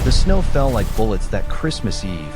The snow fell like bullets that Christmas Eve,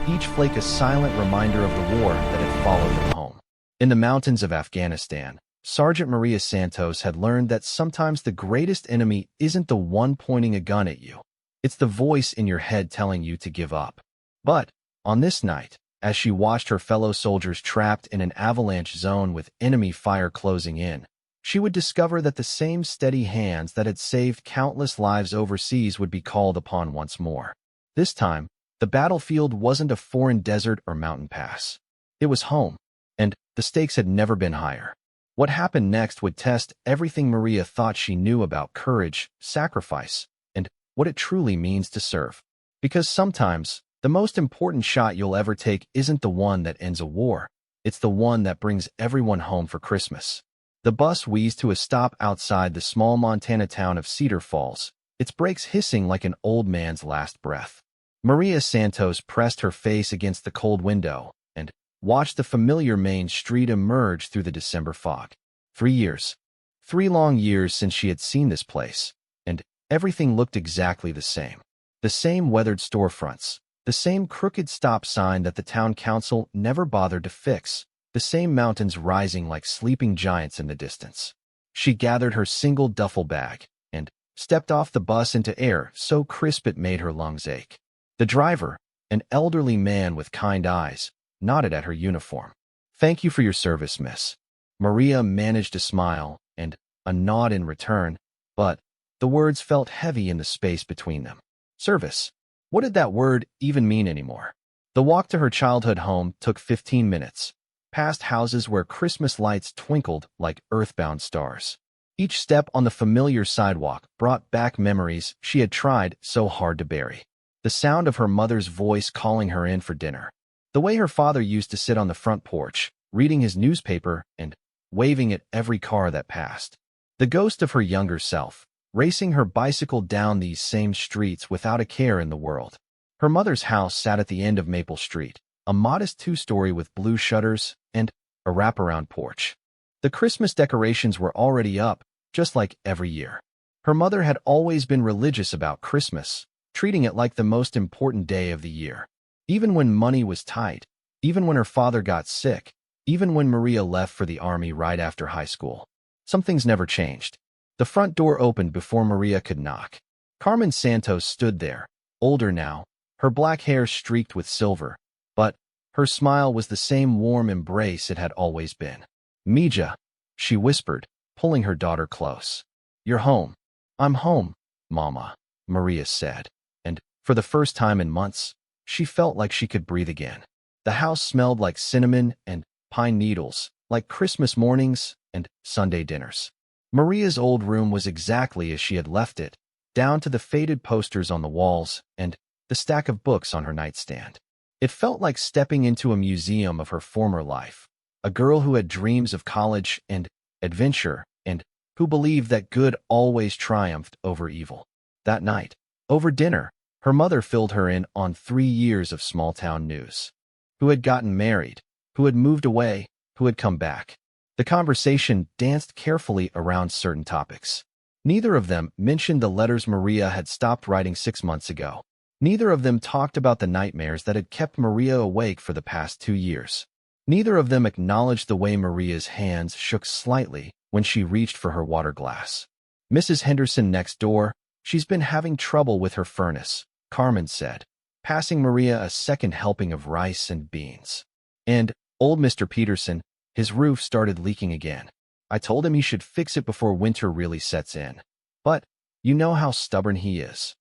each flake a silent reminder of the war that had followed them home. In the mountains of Afghanistan, Sergeant Maria Santos had learned that sometimes the greatest enemy isn't the one pointing a gun at you. It's the voice in your head telling you to give up. But, on this night, as she watched her fellow soldiers trapped in an avalanche zone with enemy fire closing in, she would discover that the same steady hands that had saved countless lives overseas would be called upon once more. This time, the battlefield wasn't a foreign desert or mountain pass. It was home, and the stakes had never been higher. What happened next would test everything Maria thought she knew about courage, sacrifice, and what it truly means to serve. Because sometimes, the most important shot you'll ever take isn't the one that ends a war. It's the one that brings everyone home for Christmas. The bus wheezed to a stop outside the small Montana town of Cedar Falls, its brakes hissing like an old man's last breath. Maria Santos pressed her face against the cold window and watched the familiar main street emerge through the December fog. 3 years. 3 long years since she had seen this place, and everything looked exactly the same. The same weathered storefronts, the same crooked stop sign that the town council never bothered to fix, the same mountains rising like sleeping giants in the distance. She gathered her single duffel bag and stepped off the bus into air so crisp it made her lungs ache. The driver, an elderly man with kind eyes, nodded at her uniform. "Thank you for your service, miss." Maria managed a smile and a nod in return, but the words felt heavy in the space between them. Service. What did that word even mean anymore? The walk to her childhood home took 15 minutes, past houses where Christmas lights twinkled like earthbound stars. Each step on the familiar sidewalk brought back memories she had tried so hard to bury. The sound of her mother's voice calling her in for dinner. The way her father used to sit on the front porch, reading his newspaper and waving at every car that passed. The ghost of her younger self, racing her bicycle down these same streets without a care in the world. Her mother's house sat at the end of Maple Street, a modest 2-story with blue shutters and a wraparound porch. The Christmas decorations were already up, just like every year. Her mother had always been religious about Christmas, treating it like the most important day of the year. Even when money was tight, even when her father got sick, even when Maria left for the army right after high school. Some things never changed. The front door opened before Maria could knock. Carmen Santos stood there, older now, her black hair streaked with silver, but her smile was the same warm embrace it had always been. "Mija," she whispered, pulling her daughter close. "You're home." "I'm home, Mama," Maria said, and for the first time in months, she felt like she could breathe again. The house smelled like cinnamon and pine needles, like Christmas mornings and Sunday dinners. Maria's old room was exactly as she had left it, down to the faded posters on the walls and the stack of books on her nightstand. It felt like stepping into a museum of her former life, a girl who had dreams of college and adventure and who believed that good always triumphed over evil. That night, over dinner, her mother filled her in on 3 years of small-town news. Who had gotten married, who had moved away, who had come back. The conversation danced carefully around certain topics. Neither of them mentioned the letters Maria had stopped writing 6 months ago. Neither of them talked about the nightmares that had kept Maria awake for the past 2 years. Neither of them acknowledged the way Maria's hands shook slightly when she reached for her water glass. "Mrs. Henderson next door, she's been having trouble with her furnace," Carmen said, passing Maria a second helping of rice and beans. "And old Mr. Peterson, his roof started leaking again. I told him he should fix it before winter really sets in. But you know how stubborn he is."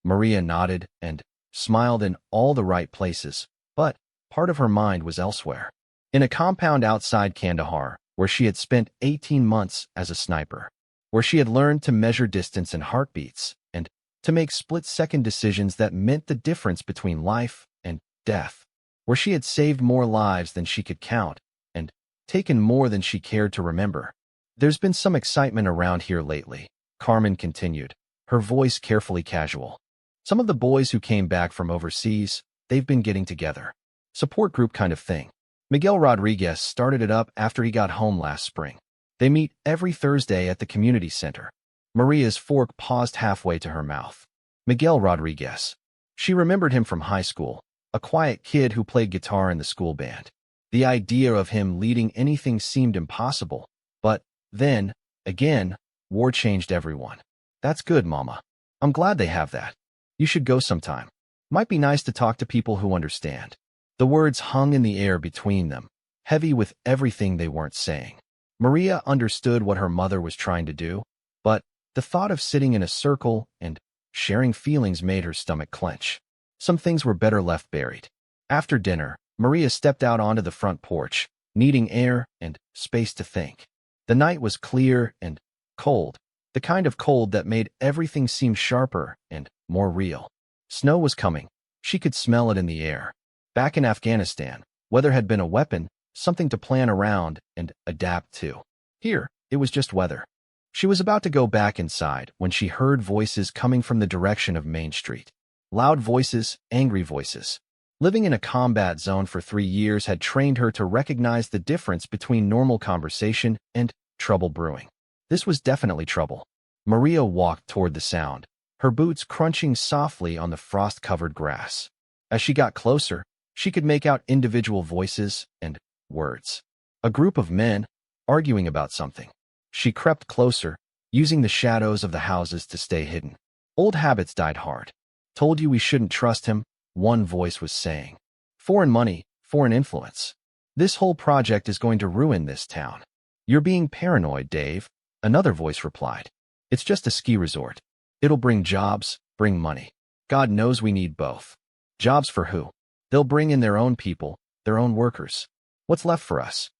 Maria nodded and smiled in all the right places, but part of her mind was elsewhere. In a compound outside Kandahar, where she had spent 18 months as a sniper, where she had learned to measure distance and heartbeats, and to make split-second decisions that meant the difference between life and death, where she had saved more lives than she could count, and taken more than she cared to remember. "There's been some excitement around here lately," Carmen continued, her voice carefully casual. "Some of the boys who came back from overseas, they've been getting together. Support group kind of thing. Miguel Rodriguez started it up after he got home last spring. They meet every Thursday at the community center." Maria's fork paused halfway to her mouth. "Miguel Rodriguez. She remembered him from high school, a quiet kid who played guitar in the school band. The idea of him leading anything seemed impossible. But then, again, war changed everyone. That's good, Mama. I'm glad they have that. You should go sometime. Might be nice to talk to people who understand. The words hung in the air between them, heavy with everything they weren't saying. Maria understood what her mother was trying to do, but the thought of sitting in a circle and sharing feelings made her stomach clench. Some things were better left buried. After dinner, Maria stepped out onto the front porch, needing air and space to think. The night was clear and cold, the kind of cold that made everything seem sharper and more real. Snow was coming. She could smell it in the air. Back in Afghanistan, weather had been a weapon, something to plan around and adapt to. Here, it was just weather. She was about to go back inside when she heard voices coming from the direction of Main Street. Loud voices, angry voices. Living in a combat zone for 3 years had trained her to recognize the difference between normal conversation and trouble brewing. This was definitely trouble. Maria walked toward the sound, her boots crunching softly on the frost-covered grass. As she got closer, she could make out individual voices and words. A group of men, arguing about something. She crept closer, using the shadows of the houses to stay hidden. Old habits died hard. Told you we shouldn't trust him, one voice was saying. Foreign money, foreign influence. This whole project is going to ruin this town. You're being paranoid, Dave, another voice replied. It's just a ski resort. It'll bring jobs, bring money. God knows we need both. Jobs for who? They'll bring in their own people, their own workers. What's left for us?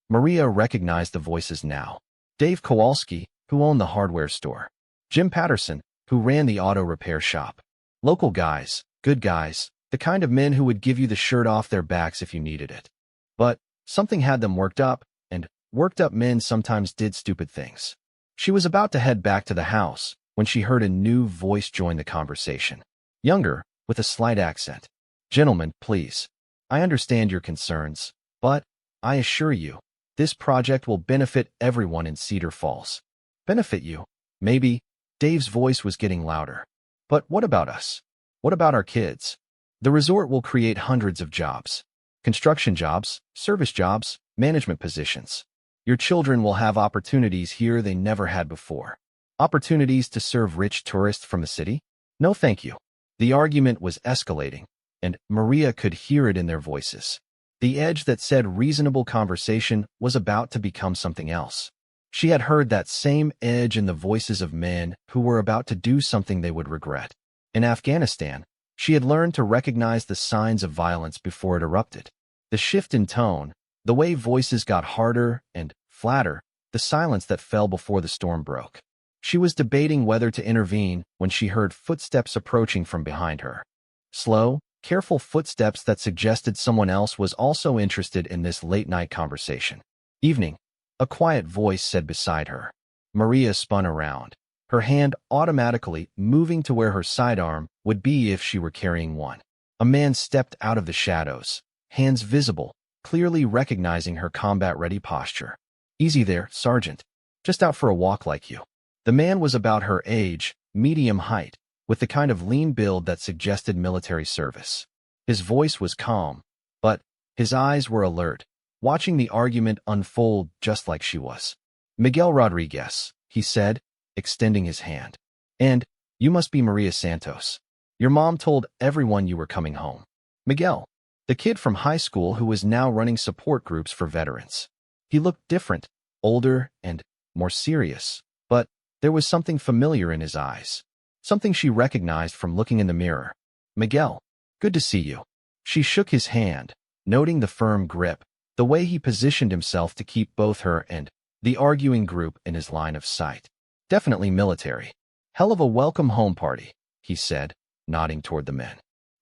Maria recognized the voices now. Dave Kowalski, who owned the hardware store. Jim Patterson, who ran the auto repair shop. Local guys, good guys, the kind of men who would give you the shirt off their backs if you needed it. But something had them worked up, and worked up men sometimes did stupid things. She was about to head back to the house when she heard a new voice join the conversation. Younger, with a slight accent. Gentlemen, please. I understand your concerns, but I assure you, this project will benefit everyone in Cedar Falls. Benefit you? Maybe. Dave's voice was getting louder. But what about us? What about our kids? The resort will create hundreds of jobs. Construction jobs, service jobs, management positions. Your children will have opportunities here they never had before. Opportunities to serve rich tourists from the city? No thank you. The argument was escalating, and Maria could hear it in their voices. The edge that said reasonable conversation was about to become something else. She had heard that same edge in the voices of men who were about to do something they would regret. In Afghanistan, she had learned to recognize the signs of violence before it erupted. The shift in tone, the way voices got harder and flatter, the silence that fell before the storm broke. She was debating whether to intervene when she heard footsteps approaching from behind her. Slow, careful footsteps that suggested someone else was also interested in this late-night conversation. Evening. A quiet voice said beside her. Maria spun around, her hand automatically moving to where her sidearm would be if she were carrying one. A man stepped out of the shadows, hands visible, clearly recognizing her combat-ready posture. Easy there, Sergeant. Just out for a walk like you. The man was about her age, medium height, with the kind of lean build that suggested military service. His voice was calm, but his eyes were alert, watching the argument unfold just like she was. Miguel Rodriguez, he said, extending his hand. And you must be Maria Santos. Your mom told everyone you were coming home. Miguel, the kid from high school who was now running support groups for veterans. He looked different, older and more serious, but there was something familiar in his eyes, something she recognized from looking in the mirror. Miguel, good to see you. She shook his hand, noting the firm grip, the way he positioned himself to keep both her and the arguing group in his line of sight. Definitely military. Hell of a welcome home party, he said, nodding toward the men.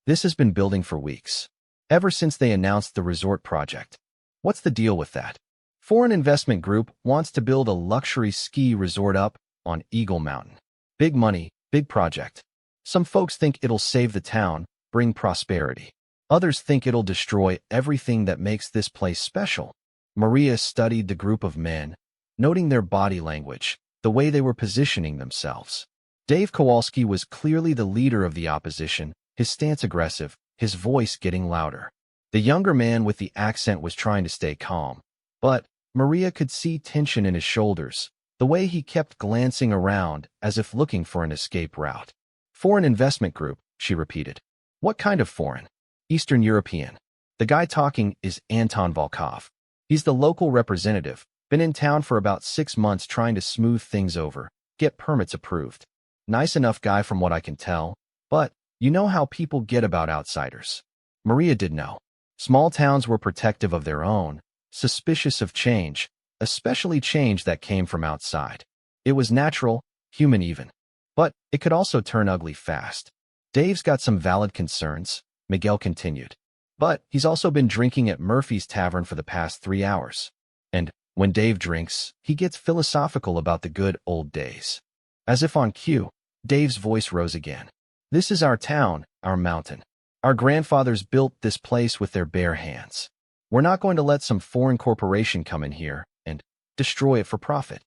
This has been building for weeks. Ever since they announced the resort project. What's the deal with that? Foreign investment group wants to build a luxury ski resort up on Eagle Mountain. Big money, big project. Some folks think it'll save the town, bring prosperity. Others think it'll destroy everything that makes this place special. Maria studied the group of men, noting their body language, the way they were positioning themselves. Dave Kowalski was clearly the leader of the opposition, his stance aggressive, his voice getting louder. The younger man with the accent was trying to stay calm, but Maria could see tension in his shoulders, the way he kept glancing around as if looking for an escape route. Foreign investment group, she repeated. What kind of foreign? Eastern European. The guy talking is Anton Volkov. He's the local representative, been in town for about 6 months trying to smooth things over, get permits approved. Nice enough guy from what I can tell, but you know how people get about outsiders. Maria did know. Small towns were protective of their own, suspicious of change, especially change that came from outside. It was natural, human even. But it could also turn ugly fast. Dave's got some valid concerns, Miguel continued. But he's also been drinking at Murphy's Tavern for the past 3 hours. And when Dave drinks, he gets philosophical about the good old days. As if on cue, Dave's voice rose again. This is our town, our mountain. Our grandfathers built this place with their bare hands. We're not going to let some foreign corporation come in here and destroy it for profit.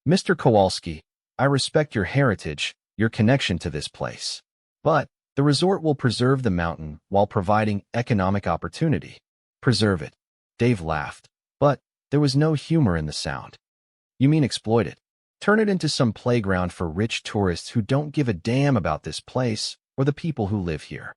Mr. Kowalski, I respect your heritage, your connection to this place. But the resort will preserve the mountain while providing economic opportunity. Preserve it. Dave laughed, but there was no humor in the sound. You mean exploit it? Turn it into some playground for rich tourists who don't give a damn about this place or the people who live here.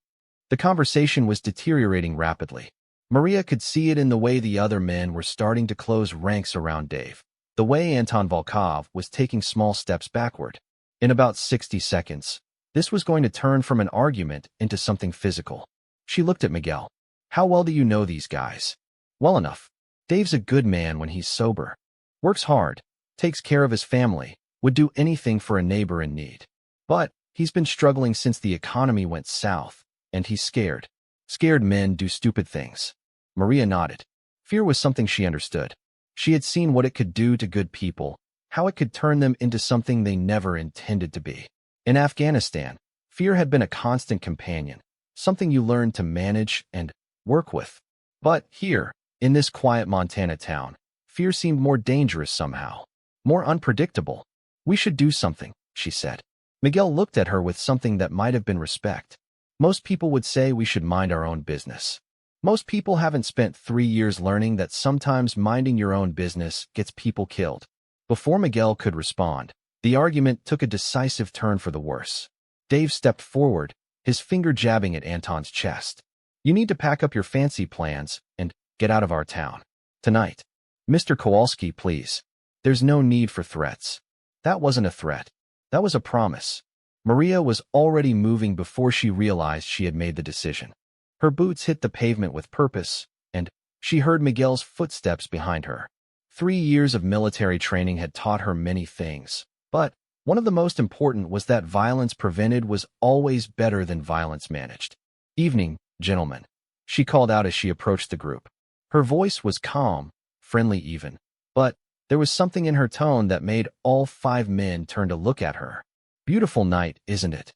The conversation was deteriorating rapidly. Maria could see it in the way the other men were starting to close ranks around Dave, the way Anton Volkov was taking small steps backward. In about 60 seconds, this was going to turn from an argument into something physical. She looked at Miguel. How well do you know these guys? Well enough. Dave's a good man when he's sober. Works hard, takes care of his family, would do anything for a neighbor in need. But he's been struggling since the economy went south, and he's scared. Scared men do stupid things. Maria nodded. Fear was something she understood. She had seen what it could do to good people, how it could turn them into something they never intended to be. In Afghanistan, fear had been a constant companion, something you learned to manage and work with. But here, in this quiet Montana town, fear seemed more dangerous somehow, more unpredictable. We should do something, she said. Miguel looked at her with something that might have been respect. Most people would say we should mind our own business. Most people haven't spent 3 years learning that sometimes minding your own business gets people killed. Before Miguel could respond, the argument took a decisive turn for the worse. Dave stepped forward, his finger jabbing at Anton's chest. You need to pack up your fancy plans and get out of our town. Tonight. Mr. Kowalski, please. There's no need for threats. That wasn't a threat. That was a promise. Maria was already moving before she realized she had made the decision. Her boots hit the pavement with purpose, and she heard Miguel's footsteps behind her. 3 years of military training had taught her many things, but one of the most important was that violence prevented was always better than violence managed. Evening, gentlemen, she called out as she approached the group. Her voice was calm, friendly even, but there was something in her tone that made all 5 men turn to look at her. Beautiful night, isn't it?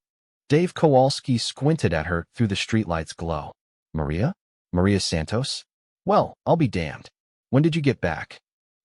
Dave Kowalski squinted at her through the streetlight's glow. Maria? Maria Santos? Well, I'll be damned. When did you get back?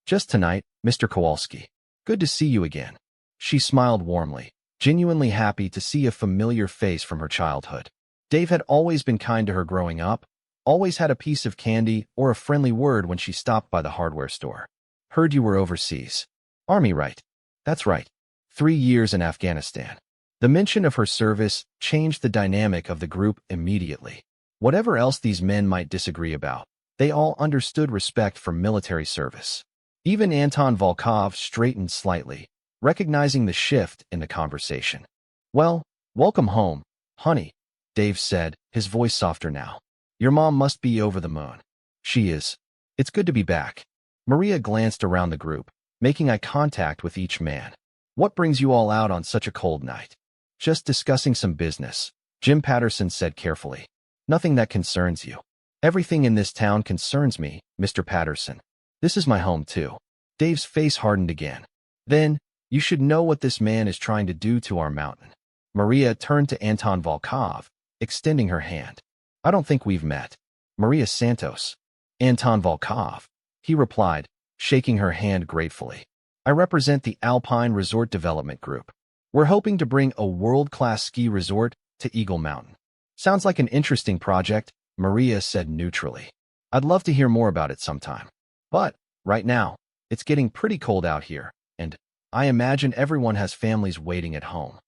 Just tonight, Mr. Kowalski. Good to see you again. She smiled warmly, genuinely happy to see a familiar face from her childhood. Dave had always been kind to her growing up, always had a piece of candy or a friendly word when she stopped by the hardware store. Heard you were overseas. Army, right? That's right. 3 years in Afghanistan. The mention of her service changed the dynamic of the group immediately. Whatever else these men might disagree about, they all understood respect for military service. Even Anton Volkov straightened slightly, recognizing the shift in the conversation. Well, welcome home, honey, Dave said, his voice softer now. Your mom must be over the moon. She is. It's good to be back. Maria glanced around the group, making eye contact with each man. What brings you all out on such a cold night? Just discussing some business, Jim Patterson said carefully. Nothing that concerns you. Everything in this town concerns me, Mr. Patterson. This is my home too. Dave's face hardened again. Then, you should know what this man is trying to do to our mountain. Maria turned to Anton Volkov, extending her hand. I don't think we've met. Maria Santos. Anton Volkov, he replied, shaking her hand gratefully. I represent the Alpine Resort Development Group. We're hoping to bring a world-class ski resort to Eagle Mountain. Sounds like an interesting project, Maria said neutrally. I'd love to hear more about it sometime. But, right now, it's getting pretty cold out here, and I imagine everyone has families waiting at home.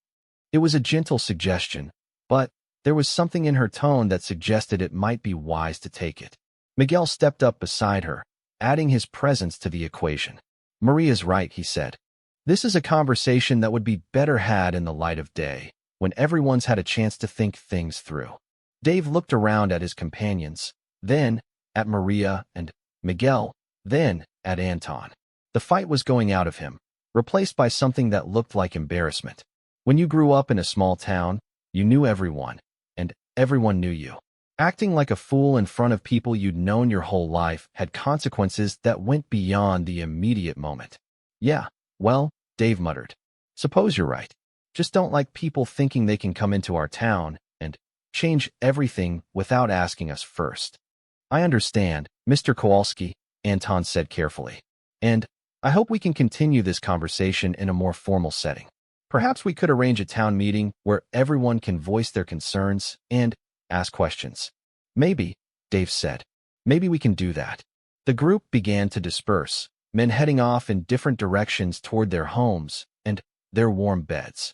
It was a gentle suggestion, but there was something in her tone that suggested it might be wise to take it. Miguel stepped up beside her, adding his presence to the equation. Maria's right, he said. This is a conversation that would be better had in the light of day, when everyone's had a chance to think things through. Dave looked around at his companions, then at Maria and Miguel, then at Anton. The fight was going out of him, replaced by something that looked like embarrassment. When you grew up in a small town, you knew everyone, and everyone knew you. Acting like a fool in front of people you'd known your whole life had consequences that went beyond the immediate moment. Yeah, well, Dave muttered. Suppose you're right. Just don't like people thinking they can come into our town and change everything without asking us first. I understand, Mr. Kowalski, Anton said carefully. And I hope we can continue this conversation in a more formal setting. Perhaps we could arrange a town meeting where everyone can voice their concerns and ask questions. Maybe, Dave said. Maybe we can do that. The group began to disperse, men heading off in different directions toward their homes and their warm beds.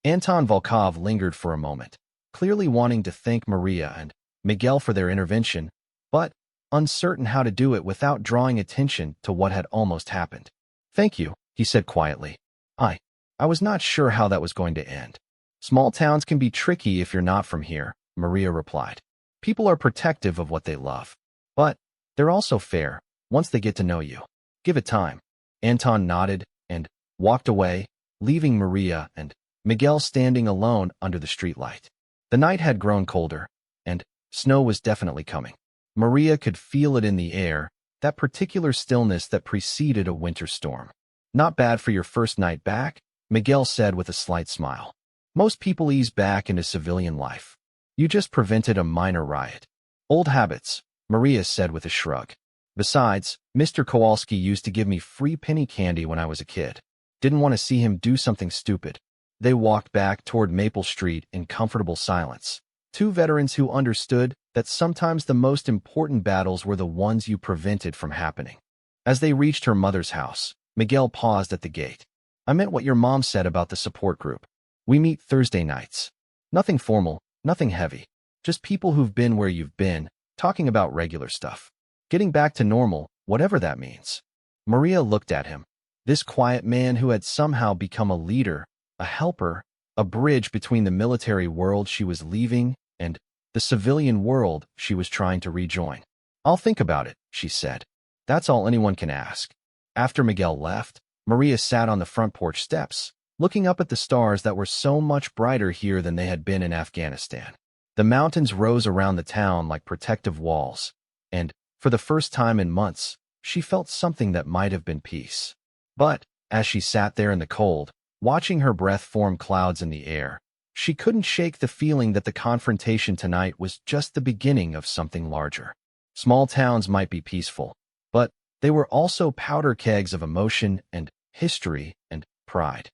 Anton Volkov lingered for a moment, clearly wanting to thank Maria and Miguel for their intervention, but uncertain how to do it without drawing attention to what had almost happened. Thank you, he said quietly. I was not sure how that was going to end. Small towns can be tricky if you're not from here, Maria replied. People are protective of what they love. But they're also fair, once they get to know you. Give it time. Anton nodded and walked away, leaving Maria and Miguel standing alone under the streetlight. The night had grown colder, and snow was definitely coming. Maria could feel it in the air, that particular stillness that preceded a winter storm. Not bad for your first night back, Miguel said with a slight smile. Most people ease back into civilian life. You just prevented a minor riot. Old habits, Maria said with a shrug. Besides, Mr. Kowalski used to give me free penny candy when I was a kid. Didn't want to see him do something stupid. They walked back toward Maple Street in comfortable silence. Two veterans who understood that sometimes the most important battles were the ones you prevented from happening. As they reached her mother's house, Miguel paused at the gate. I meant what your mom said about the support group. We meet Thursday nights. Nothing formal, nothing heavy. Just people who've been where you've been, talking about regular stuff. Getting back to normal, whatever that means. Maria looked at him. This quiet man who had somehow become a leader, a helper, a bridge between the military world she was leaving and the civilian world she was trying to rejoin. I'll think about it, she said. That's all anyone can ask. After Miguel left, Maria sat on the front porch steps, looking up at the stars that were so much brighter here than they had been in Afghanistan. The mountains rose around the town like protective walls, and, for the first time in months, she felt something that might have been peace. But, as she sat there in the cold, watching her breath form clouds in the air, she couldn't shake the feeling that the confrontation tonight was just the beginning of something larger. Small towns might be peaceful, but they were also powder kegs of emotion and history and pride.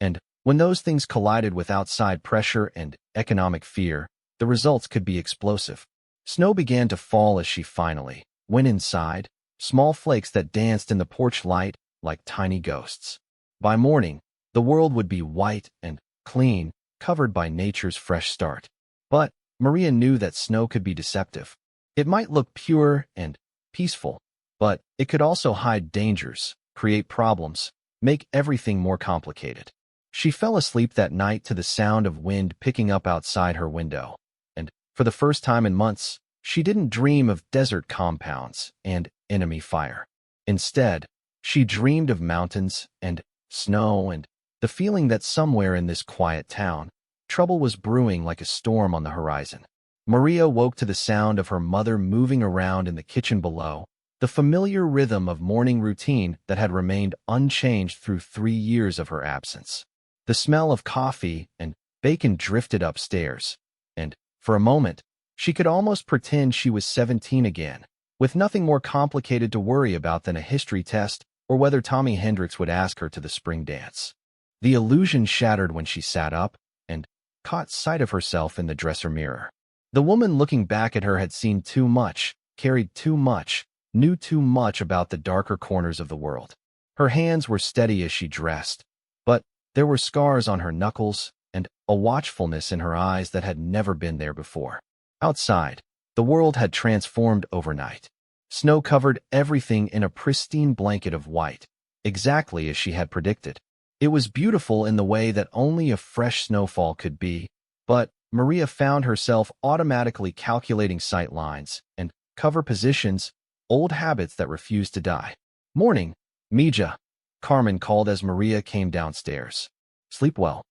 And when those things collided with outside pressure and economic fear, the results could be explosive. Snow began to fall as she finally went inside, small flakes that danced in the porch light like tiny ghosts. By morning, the world would be white and clean, covered by nature's fresh start. But Maria knew that snow could be deceptive. It might look pure and peaceful, but it could also hide dangers, create problems, make everything more complicated. She fell asleep that night to the sound of wind picking up outside her window, and for the first time in months, she didn't dream of desert compounds and enemy fire. Instead, she dreamed of mountains and snow and the feeling that somewhere in this quiet town, trouble was brewing like a storm on the horizon. Maria woke to the sound of her mother moving around in the kitchen below, the familiar rhythm of morning routine that had remained unchanged through 3 years of her absence. The smell of coffee and bacon drifted upstairs, and, for a moment, she could almost pretend she was 17 again, with nothing more complicated to worry about than a history test or whether Tommy Hendricks would ask her to the spring dance. The illusion shattered when she sat up and caught sight of herself in the dresser mirror. The woman looking back at her had seen too much, carried too much, knew too much about the darker corners of the world. Her hands were steady as she dressed, but there were scars on her knuckles and a watchfulness in her eyes that had never been there before. Outside, the world had transformed overnight. Snow covered everything in a pristine blanket of white, exactly as she had predicted. It was beautiful in the way that only a fresh snowfall could be, but Maria found herself automatically calculating sight lines and cover positions, old habits that refused to die. "Morning, Mija," Carmen called as Maria came downstairs. "Sleep well."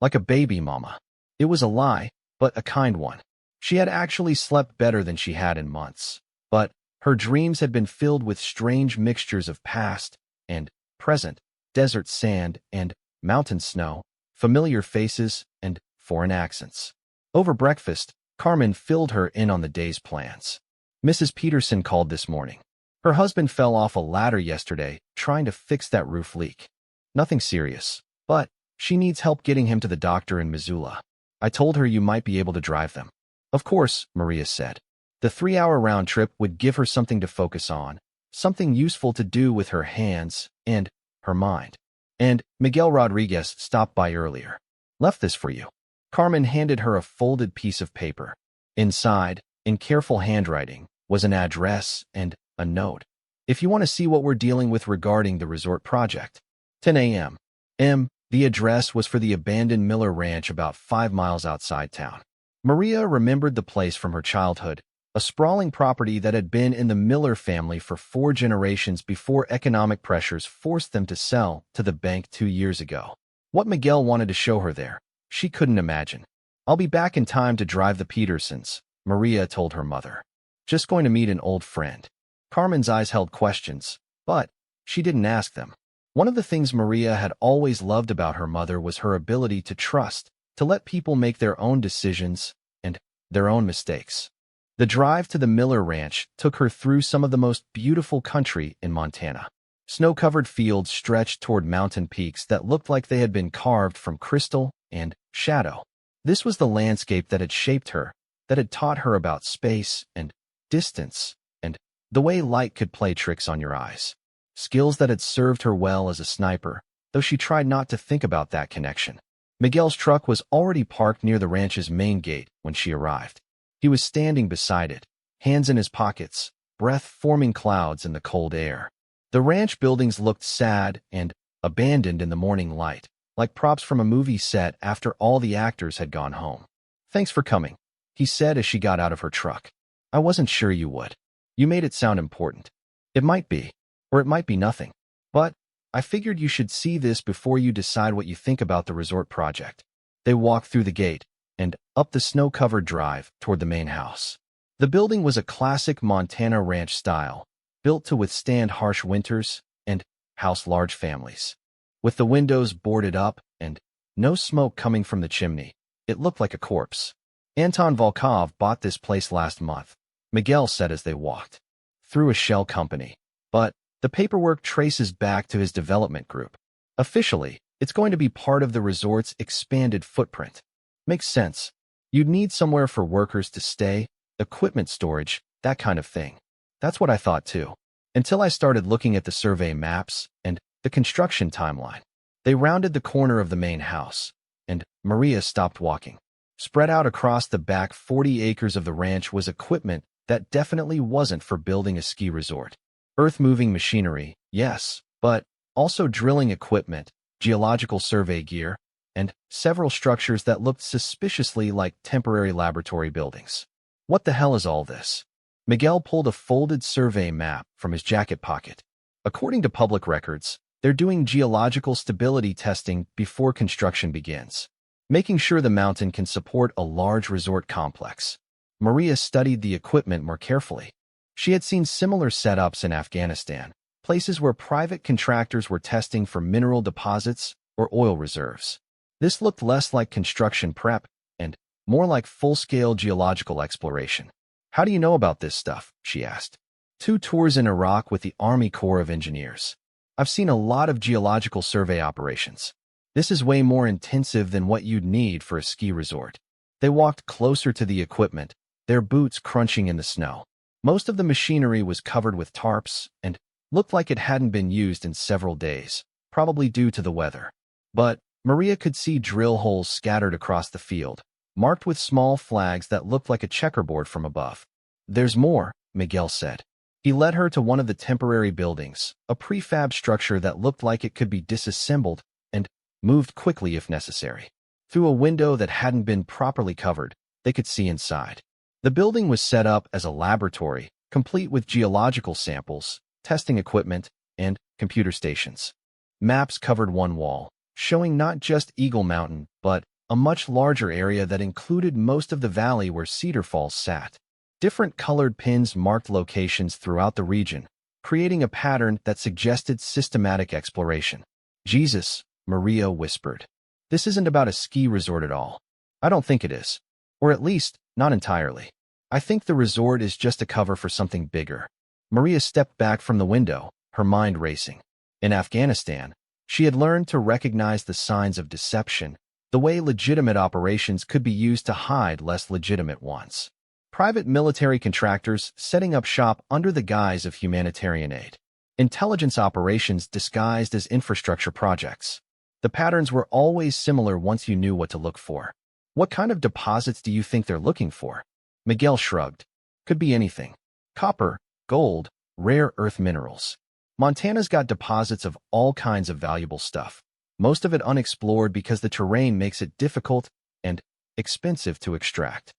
Like a baby, Mama. It was a lie, but a kind one. She had actually slept better than she had in months, but her dreams had been filled with strange mixtures of past and present, desert sand and mountain snow, familiar faces and foreign accents. Over breakfast, Carmen filled her in on the day's plans. Mrs. Peterson called this morning. Her husband fell off a ladder yesterday trying to fix that roof leak. Nothing serious, but she needs help getting him to the doctor in Missoula. I told her you might be able to drive them. Of course, Maria said. The 3-hour round trip would give her something to focus on, something useful to do with her hands and her mind. And Miguel Rodriguez stopped by earlier. Left this for you. Carmen handed her a folded piece of paper. Inside, in careful handwriting, was an address and a note. If you want to see what we're dealing with regarding the resort project. 10 a.m. The address was for the abandoned Miller Ranch about 5 miles outside town. Maria remembered the place from her childhood, a sprawling property that had been in the Miller family for 4 generations before economic pressures forced them to sell to the bank 2 years ago. What Miguel wanted to show her there, she couldn't imagine. "I'll be back in time to drive the Petersons," Maria told her mother. "Just going to meet an old friend." Carmen's eyes held questions, but she didn't ask them. One of the things Maria had always loved about her mother was her ability to trust, to let people make their own decisions and their own mistakes. The drive to the Miller Ranch took her through some of the most beautiful country in Montana. Snow-covered fields stretched toward mountain peaks that looked like they had been carved from crystal and shadow. This was the landscape that had shaped her, that had taught her about space and distance and the way light could play tricks on your eyes. Skills that had served her well as a sniper, though she tried not to think about that connection. Miguel's truck was already parked near the ranch's main gate when she arrived. He was standing beside it, hands in his pockets, breath forming clouds in the cold air. The ranch buildings looked sad and abandoned in the morning light, like props from a movie set after all the actors had gone home. "Thanks for coming," he said as she got out of her truck. "I wasn't sure you would. You made it sound important. It might be, or it might be nothing. But I figured you should see this before you decide what you think about the resort project." They walked through the gate and up the snow-covered drive toward the main house. The building was a classic Montana ranch style, built to withstand harsh winters and house large families. With the windows boarded up and no smoke coming from the chimney, it looked like a corpse. "Anton Volkov bought this place last month," Miguel said as they walked. "Through a shell company. But the paperwork traces back to his development group. Officially, it's going to be part of the resort's expanded footprint. Makes sense. You'd need somewhere for workers to stay, equipment storage, that kind of thing. That's what I thought too. Until I started looking at the survey maps and the construction timeline." They rounded the corner of the main house, and Maria stopped walking. Spread out across the back 40 acres of the ranch was equipment that definitely wasn't for building a ski resort. Earth-moving machinery, yes, but also drilling equipment, geological survey gear, and several structures that looked suspiciously like temporary laboratory buildings. "What the hell is all this?" Miguel pulled a folded survey map from his jacket pocket. "According to public records, they're doing geological stability testing before construction begins, making sure the mountain can support a large resort complex." Maria studied the equipment more carefully. She had seen similar setups in Afghanistan, places where private contractors were testing for mineral deposits or oil reserves. This looked less like construction prep and more like full-scale geological exploration. "How do you know about this stuff?" she asked. 2 tours in Iraq with the Army Corps of Engineers. I've seen a lot of geological survey operations. This is way more intensive than what you'd need for a ski resort." They walked closer to the equipment, their boots crunching in the snow. Most of the machinery was covered with tarps and looked like it hadn't been used in several days, probably due to the weather. But Maria could see drill holes scattered across the field, marked with small flags that looked like a checkerboard from above. "There's more," Miguel said. He led her to one of the temporary buildings, a prefab structure that looked like it could be disassembled and moved quickly if necessary. Through a window that hadn't been properly covered, they could see inside. The building was set up as a laboratory, complete with geological samples, testing equipment, and computer stations. Maps covered one wall, showing not just Eagle Mountain, but a much larger area that included most of the valley where Cedar Falls sat. Different colored pins marked locations throughout the region, creating a pattern that suggested systematic exploration. "Jesus," Maria whispered. "This isn't about a ski resort at all. I don't think it is. Or at least, not entirely. I think the resort is just a cover for something bigger." Maria stepped back from the window, her mind racing. In Afghanistan, she had learned to recognize the signs of deception, the way legitimate operations could be used to hide less legitimate ones. Private military contractors setting up shop under the guise of humanitarian aid. Intelligence operations disguised as infrastructure projects. The patterns were always similar once you knew what to look for. "What kind of deposits do you think they're looking for?" Miguel shrugged. "Could be anything. Copper, gold, rare earth minerals. Montana's got deposits of all kinds of valuable stuff, most of it unexplored because the terrain makes it difficult and expensive to extract.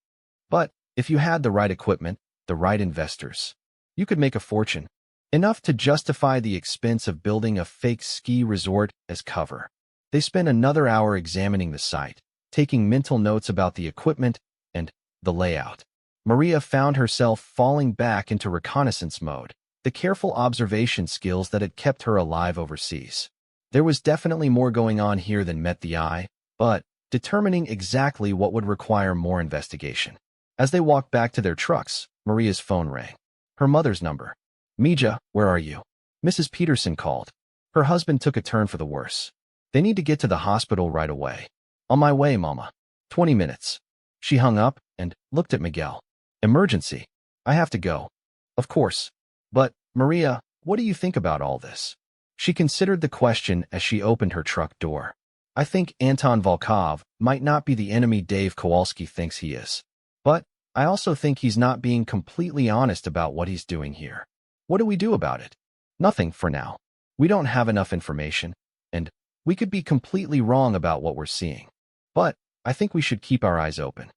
But if you had the right equipment, the right investors, you could make a fortune, enough to justify the expense of building a fake ski resort as cover." They spent another hour examining the site, taking mental notes about the equipment and the layout. Maria found herself falling back into reconnaissance mode, the careful observation skills that had kept her alive overseas. There was definitely more going on here than met the eye, but determining exactly what would require more investigation. As they walked back to their trucks, Maria's phone rang. Her mother's number. "Mija, where are you?" Mrs. Peterson called. Her husband took a turn for the worse. "They need to get to the hospital right away." "On my way, Mama. 20 minutes. She hung up and looked at Miguel. "Emergency. I have to go." "Of course. But, Maria, what do you think about all this?" She considered the question as she opened her truck door. "I think Anton Volkov might not be the enemy Dave Kowalski thinks he is. But I also think he's not being completely honest about what he's doing here. What do we do about it?" "Nothing for now. We don't have enough information, and we could be completely wrong about what we're seeing. But I think we should keep our eyes open."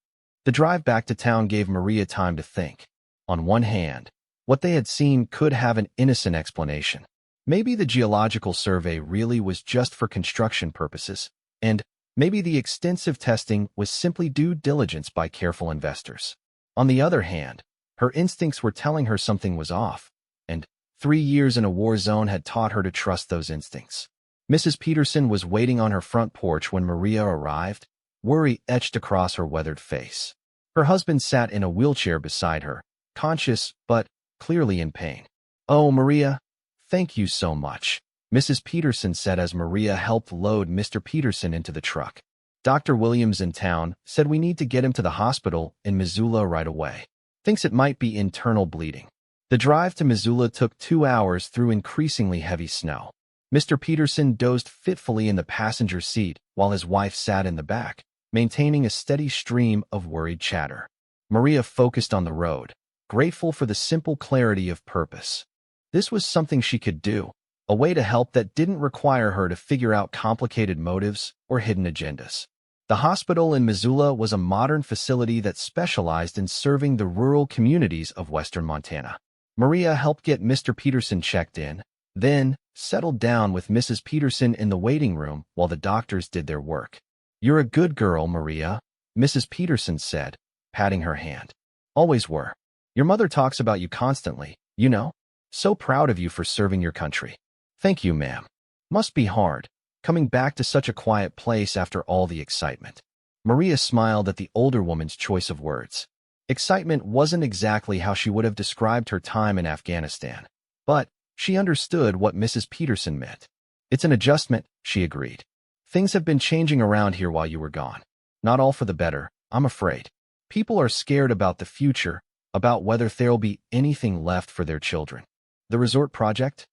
The drive back to town gave Maria time to think. On one hand, what they had seen could have an innocent explanation. Maybe the geological survey really was just for construction purposes, and maybe the extensive testing was simply due diligence by careful investors. On the other hand, her instincts were telling her something was off, and 3 years in a war zone had taught her to trust those instincts. Mrs. Peterson was waiting on her front porch when Maria arrived, worry etched across her weathered face. Her husband sat in a wheelchair beside her, conscious but clearly in pain. "Oh, Maria, thank you so much," Mrs. Peterson said as Maria helped load Mr. Peterson into the truck. "Dr. Williams in town said we need to get him to the hospital in Missoula right away. Thinks it might be internal bleeding." The drive to Missoula took 2 hours through increasingly heavy snow. Mr. Peterson dozed fitfully in the passenger seat while his wife sat in the back, maintaining a steady stream of worried chatter. Maria focused on the road, grateful for the simple clarity of purpose. This was something she could do, a way to help that didn't require her to figure out complicated motives or hidden agendas. The hospital in Missoula was a modern facility that specialized in serving the rural communities of western Montana. Maria helped get Mr. Peterson checked in, then settled down with Mrs. Peterson in the waiting room while the doctors did their work. "You're a good girl, Maria," Mrs. Peterson said, patting her hand. "Always were. Your mother talks about you constantly, you know. So proud of you for serving your country." "Thank you, ma'am. Must be hard, coming back to such a quiet place after all the excitement." Maria smiled at the older woman's choice of words. Excitement wasn't exactly how she would have described her time in Afghanistan, but she understood what Mrs. Peterson meant. "It's an adjustment," she agreed. "Things have been changing around here while you were gone. Not all for the better, I'm afraid." People are scared about the future, about whether there'll be anything left for their children. The resort project?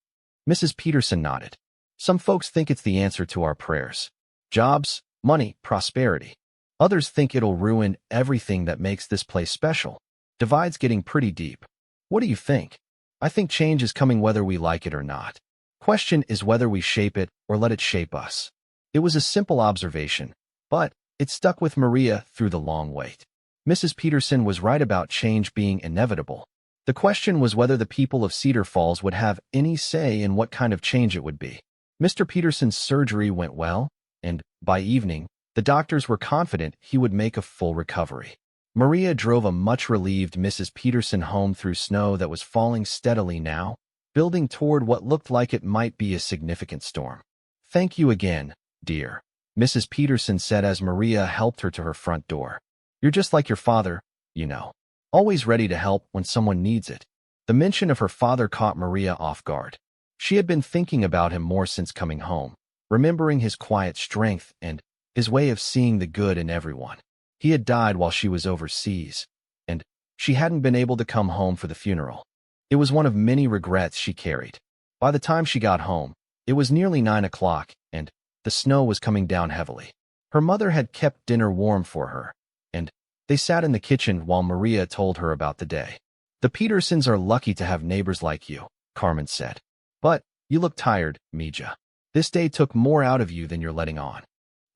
Mrs. Peterson nodded. Some folks think it's the answer to our prayers. Jobs, money, prosperity. Others think it'll ruin everything that makes this place special. Divide's getting pretty deep. What do you think? I think change is coming whether we like it or not. Question is whether we shape it or let it shape us. It was a simple observation, but it stuck with Maria through the long wait. Mrs. Peterson was right about change being inevitable. The question was whether the people of Cedar Falls would have any say in what kind of change it would be. Mr. Peterson's surgery went well, and by evening, the doctors were confident he would make a full recovery. Maria drove a much-relieved Mrs. Peterson home through snow that was falling steadily now, building toward what looked like it might be a significant storm. "Thank you again, dear," Mrs. Peterson said as Maria helped her to her front door. "You're just like your father, you know. Always ready to help when someone needs it." The mention of her father caught Maria off guard. She had been thinking about him more since coming home, remembering his quiet strength and his way of seeing the good in everyone. He had died while she was overseas, and she hadn't been able to come home for the funeral. It was one of many regrets she carried. By the time she got home, it was nearly 9 o'clock, and the snow was coming down heavily. Her mother had kept dinner warm for her, and they sat in the kitchen while Maria told her about the day. "The Petersons are lucky to have neighbors like you," Carmen said. "But you look tired, Mija. This day took more out of you than you're letting on."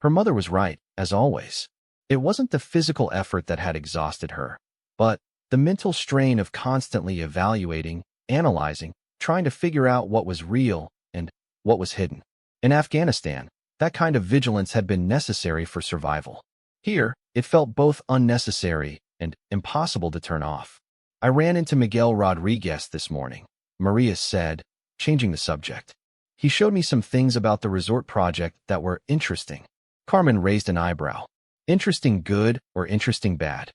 Her mother was right, as always. It wasn't the physical effort that had exhausted her, but the mental strain of constantly evaluating, analyzing, trying to figure out what was real and what was hidden. In Afghanistan, that kind of vigilance had been necessary for survival. Here, it felt both unnecessary and impossible to turn off. "I ran into Miguel Rodriguez this morning," Maria said, changing the subject. "He showed me some things about the resort project that were interesting." Carmen raised an eyebrow. "Interesting good or interesting bad?"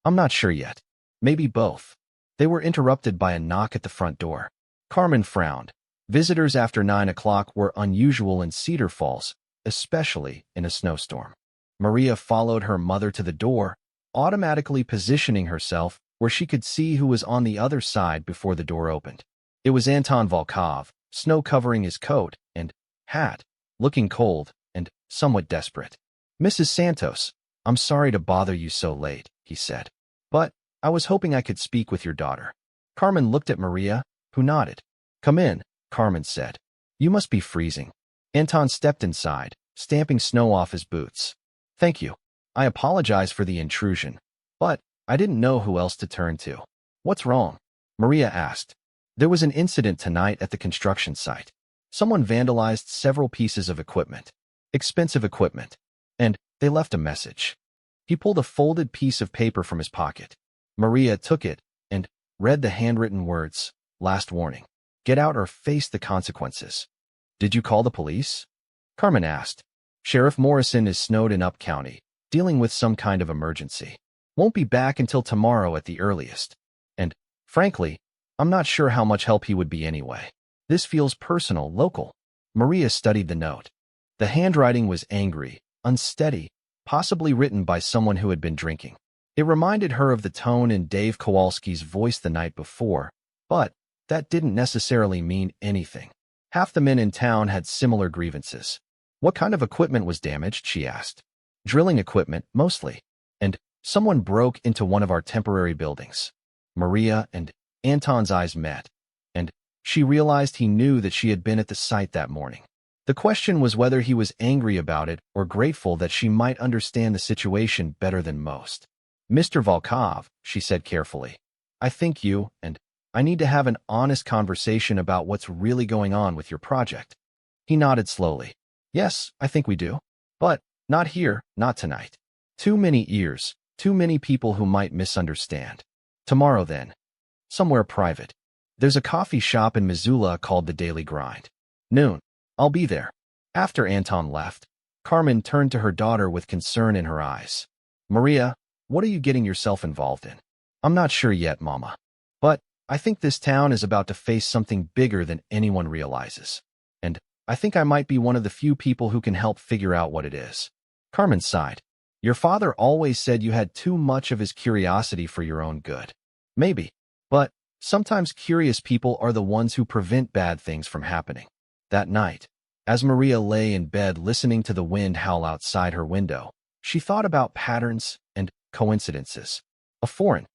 "I'm not sure yet. Maybe both." They were interrupted by a knock at the front door. Carmen frowned. Visitors after 9 o'clock were unusual in Cedar Falls, especially in a snowstorm. Maria followed her mother to the door, automatically positioning herself where she could see who was on the other side before the door opened. It was Anton Volkov, snow covering his coat and hat, looking cold and somewhat desperate. "Mrs. Santos, I'm sorry to bother you so late," he said. "But I was hoping I could speak with your daughter." Carmen looked at Maria, who nodded. "Come in," Carmen said. "You must be freezing." Anton stepped inside, stamping snow off his boots. "Thank you. I apologize for the intrusion, but I didn't know who else to turn to." "What's wrong?" Maria asked. "There was an incident tonight at the construction site. Someone vandalized several pieces of equipment. Expensive equipment. And they left a message." He pulled a folded piece of paper from his pocket. Maria took it and read the handwritten words, "Last warning. Get out or face the consequences." "Did you call the police?" Carmen asked. "Sheriff Morrison is snowed in Up County, dealing with some kind of emergency. Won't be back until tomorrow at the earliest. And, frankly, I'm not sure how much help he would be anyway. This feels personal, local." Maria studied the note. The handwriting was angry, unsteady, possibly written by someone who had been drinking. It reminded her of the tone in Dave Kowalski's voice the night before, but that didn't necessarily mean anything. Half the men in town had similar grievances. "What kind of equipment was damaged?" she asked. "Drilling equipment, mostly. And someone broke into one of our temporary buildings." Maria and Anton's eyes met, and she realized he knew that she had been at the site that morning. The question was whether he was angry about it or grateful that she might understand the situation better than most. "Mr. Volkov," she said carefully, "I think you and I need to have an honest conversation about what's really going on with your project." He nodded slowly. "Yes, I think we do. But not here, not tonight. Too many ears, too many people who might misunderstand. Tomorrow then. Somewhere private. There's a coffee shop in Missoula called The Daily Grind. Noon. I'll be there." After Anton left, Carmen turned to her daughter with concern in her eyes. "Maria, what are you getting yourself involved in?" "I'm not sure yet, Mama. But I think this town is about to face something bigger than anyone realizes. And I think I might be one of the few people who can help figure out what it is." Carmen sighed. Your father always said you had too much of his curiosity for your own good. Maybe. But sometimes curious people are the ones who prevent bad things from happening. That night, as Maria lay in bed listening to the wind howl outside her window, she thought about patterns and coincidences. A foreign,